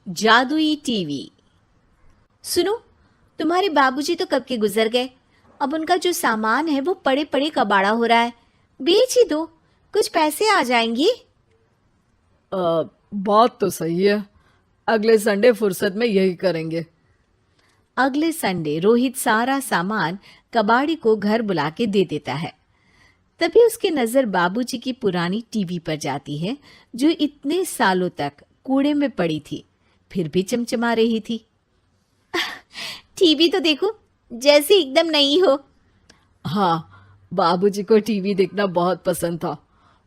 जादुई टीवी। सुनो, तुम्हारे बाबूजी तो कब के गुजर गए। अब उनका जो सामान है वो पड़े पड़े कबाड़ा हो रहा है। बेच ही दो, कुछ पैसे आ जाएंगी। बात तो सही है। अगले संडे फुर्सत में यही करेंगे। अगले संडे रोहित सारा सामान कबाड़ी को घर बुला के दे देता है। तभी उसकी नजर बाबूजी की पुरानी टीवी पर जाती है, जो इतने सालों तक कूड़े में पड़ी थी, फिर भी चमचमा रही थी। टीवी तो देखो, जैसे एकदम नई हो। हाँ, बाबूजी को टीवी देखना बहुत पसंद था।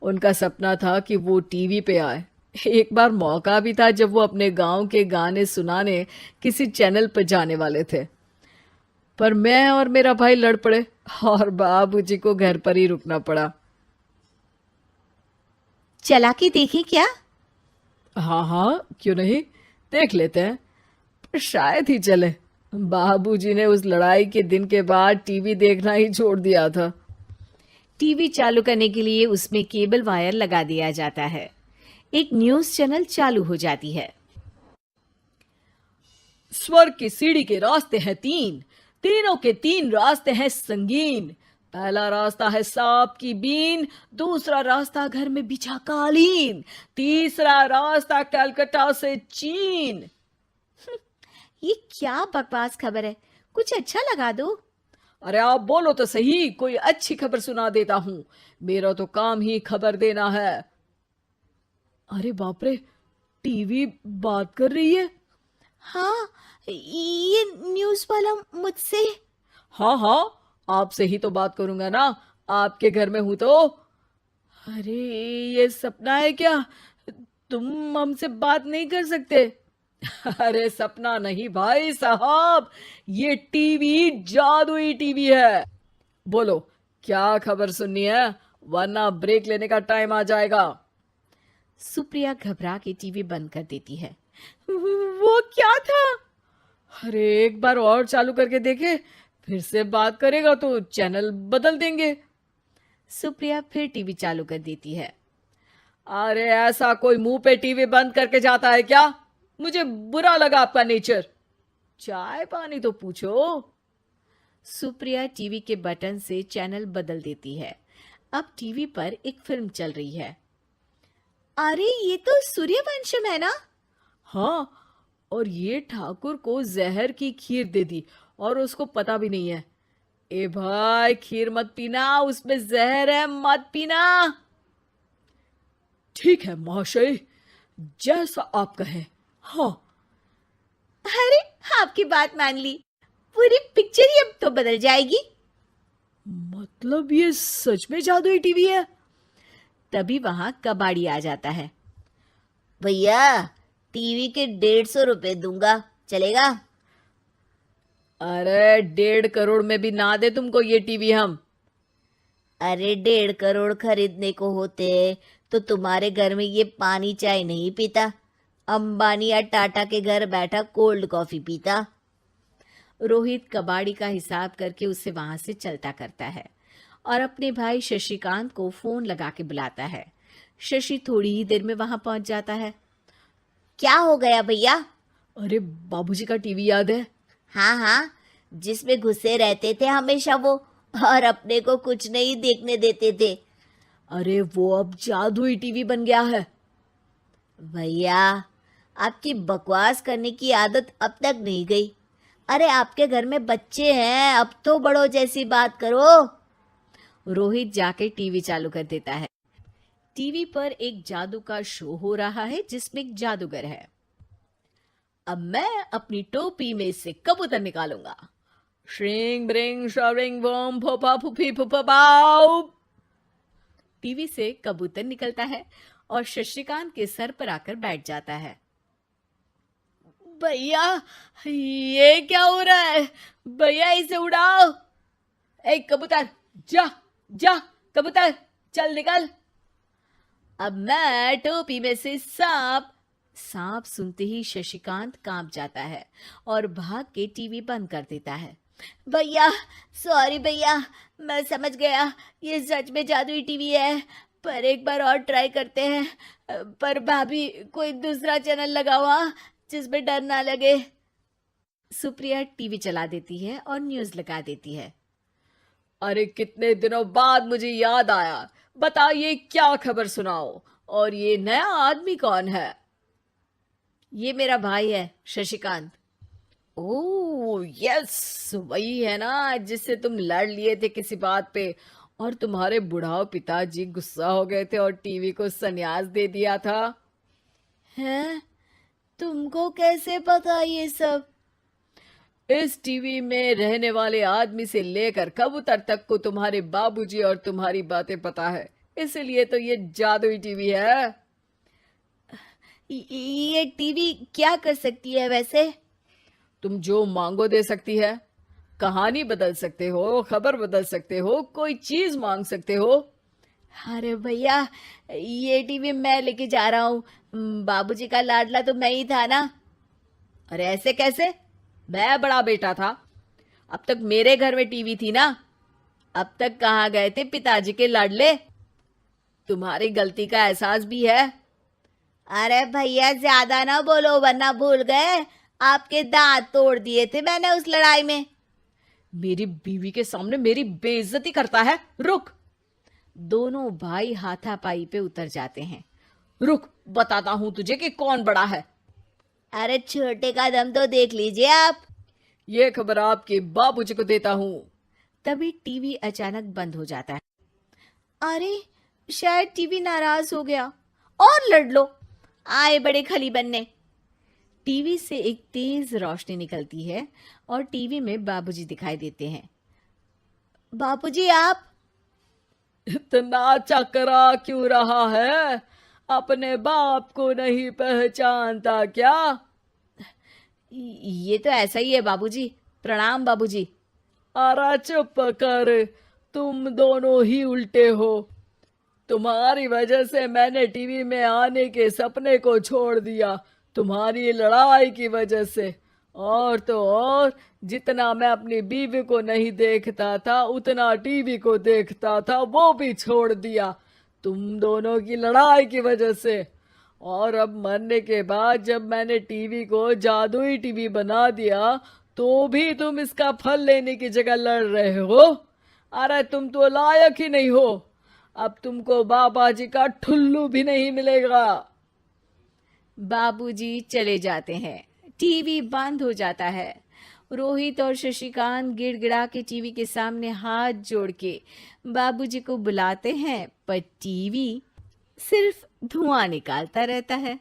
उनका सपना था कि वो टीवी पे आए। एक बार मौका भी था जब वो अपने गांव के गाने सुनाने किसी चैनल पर जाने वाले थे, पर मैं और मेरा भाई लड़ पड़े और बाबूजी को घर पर ही रुकना पड़ा। चला के देखें क्या? हाँ हाँ, क्यों नहीं, देख लेते हैं। पर शायद ही चले। बाबूजी ने उस लड़ाई के दिन के बाद टीवी देखना ही छोड़ दिया था। टीवी चालू करने के लिए उसमें केबल वायर लगा दिया जाता है। एक न्यूज चैनल चालू हो जाती है। स्वर्ग की सीढ़ी के रास्ते हैं तीन, तीनों के तीन रास्ते हैं संगीन। पहला रास्ता है सांप की बीन, दूसरा रास्ता घर में बिछा कालीन, तीसरा रास्ता कलकत्ता से चीन। ये क्या बकवास खबर है, कुछ अच्छा लगा दो। अरे आप बोलो तो सही, कोई अच्छी खबर सुना देता हूं। मेरा तो काम ही खबर देना है। अरे बाप रे, टीवी बात कर रही है। हाँ, ये न्यूज वाला मुझसे। हाँ हाँ, आपसे ही तो बात करूंगा ना, आपके घर में हूं तो। अरे, ये सपना है क्या? तुम हमसे बात नहीं कर सकते? अरे सपना नहीं भाई साहब, ये टीवी जादुई टीवी है। बोलो, क्या खबर सुननी है, वरना ब्रेक लेने का टाइम आ जाएगा। सुप्रिया घबरा के टीवी बंद कर देती है। वो क्या था? अरे एक बार और चालू करके देखे, फिर से बात करेगा तो चैनल बदल देंगे। सुप्रिया फिर टीवी चालू कर देती है। अरे ऐसा कोई मुंह पे टीवी बंद करके जाता है क्या? मुझे बुरा लगा आपका नेचर। चाय पानी तो पूछो। सुप्रिया टीवी के बटन से चैनल बदल देती है। अब टीवी पर एक फिल्म चल रही है। अरे ये तो सूर्यवंशम है ना? हाँ, और ये ठाकुर को जहर की खीर दे दी और उसको पता भी नहीं है। ए भाई, खीर मत पीना, उसमें जहर है, मत पीना। ठीक है महाशय, जैसा आप कहें। हाँ। अरे, आपकी बात मान ली, पूरी पिक्चर ही अब तो बदल जाएगी। मतलब ये सच में जादुई टीवी है? तभी वहां कबाड़ी आ जाता है। भैया, टीवी के 150 रुपए दूंगा, चलेगा? अरे 1.5 करोड़ में भी ना दे तुमको ये टीवी हम। अरे 1.5 करोड़ खरीदने को होते तो तुम्हारे घर में ये पानी चाय नहीं पीता, अंबानी या टाटा के घर बैठा कोल्ड कॉफी पीता। रोहित कबाड़ी का हिसाब करके उसे वहां से चलता करता है और अपने भाई शशिकांत को फोन लगा के बुलाता है। शशि थोड़ी ही देर में वहां पहुंच जाता है। क्या हो गया भैया? अरे बाबूजी का टीवी याद है? हाँ हाँ, जिसमें घुसे रहते थे हमेशा वो, और अपने को कुछ नहीं देखने देते थे। अरे वो अब जादुई टीवी बन गया है। भैया, आपकी बकवास करने की आदत अब तक नहीं गई। अरे आपके घर में बच्चे हैं, अब तो बड़ों जैसी बात करो। रोहित जाके टीवी चालू कर देता है। टीवी पर एक जादू का शो हो रहा है जिसमें एक जादूगर है। अब मैं अपनी टोपी में से कबूतर निकालूंगा। श्रिंग ब्रिंग शरिंग बम फोपा फुफी फुफा बाउ। टीवी से कबूतर निकलता है और शशिकांत के सर पर आकर बैठ जाता है। भैया, ये क्या हो रहा है? भैया इसे उड़ाओ। ए कबूतर, जा जा, कबूतर चल निकल। अब मैं टोपी में से सांप सुनते ही शशिकांत कांप जाता है और भाग के टीवी बंद कर देता है। भैया, सॉरी भैया, मैं समझ गया ये सच में जादुई टीवी है, पर एक बार और ट्राई करते हैं। पर भाभी, कोई दूसरा चैनल लगा हुआ, जिसमें डर ना लगे। सुप्रिया टीवी चला देती है और न्यूज लगा देती है। अरे कितने दिनों बाद मुझे याद आया, बताइए क्या खबर सुनाओ। और ये नया आदमी कौन है? ये मेरा भाई है शशिकांत। ओह यस, वही है ना जिससे तुम लड़ लिए थे किसी बात पे, और तुम्हारे बुढ़ाओ पिताजी गुस्सा हो गए थे और टीवी को संन्यास दे दिया था। हैं? तुमको कैसे पता ये सब? इस टीवी में रहने वाले आदमी से लेकर कबूतर तक को तुम्हारे बाबूजी और तुम्हारी बातें पता है, इसलिए तो ये जादुई टीवी है। ये टीवी क्या कर सकती है वैसे? तुम जो मांगो दे सकती है। कहानी बदल सकते हो, खबर बदल सकते हो, कोई चीज मांग सकते हो। अरे भैया, ये टीवी मैं लेके जा रहा हूँ। बाबूजी का लाडला तो मैं ही था ना। अरे ऐसे कैसे? मैं बड़ा बेटा था, अब तक मेरे घर में टीवी थी ना। अब तक कहाँ गए थे पिताजी के लाडले? तुम्हारी गलती का एहसास भी है। अरे भैया, ज्यादा ना बोलो वरना भूल गए आपके दांत तोड़ दिए थे मैंने उस लड़ाई में। मेरी बीवी के सामने मेरी बेइज्जती करता है। रुक दोनों भाई हाथापाई पे उतर जाते हैं। रुक, बताता हूं तुझे कि कौन बड़ा है। अरे छोटे का दम तो देख लीजिए आप। ये खबर आपके बाबूजी को देता हूं। तभी टीवी अचानक बंद हो जाता है। अरे शायद टीवी नाराज हो गया। और लड़ लो, आए बड़े खली बनने। टीवी से एक तेज रोशनी निकलती है और टीवी में बाबूजी दिखाई देते हैं। बापूजी आप? इतना चकरा क्यों रहा है? अपने बाप को नहीं पहचानता क्या? ये तो ऐसा ही है बाबूजी। प्रणाम बाबूजी। अरे चुप कर, तुम दोनों ही उल्टे हो। तुम्हारी वजह से मैंने टीवी में आने के सपने को छोड़ दिया, तुम्हारी लड़ाई की वजह से। और तो और, जितना मैं अपनी बीवी को नहीं देखता था उतना टीवी को देखता था, वो भी छोड़ दिया तुम दोनों की लड़ाई की वजह से। और अब मरने के बाद जब मैंने टीवी को जादुई टीवी बना दिया तो भी तुम इसका फल लेने की जगह लड़ रहे हो। अरे तुम तो लायक ही नहीं हो। अब तुमको बाबा जी का ठुल्लू भी नहीं मिलेगा। बाबूजी चले जाते हैं। टीवी बंद हो जाता है। रोहित और शशिकांत गिड़गिड़ा के टीवी के सामने हाथ जोड़ के बाबूजी को बुलाते हैं, पर टीवी सिर्फ धुआं निकालता रहता है।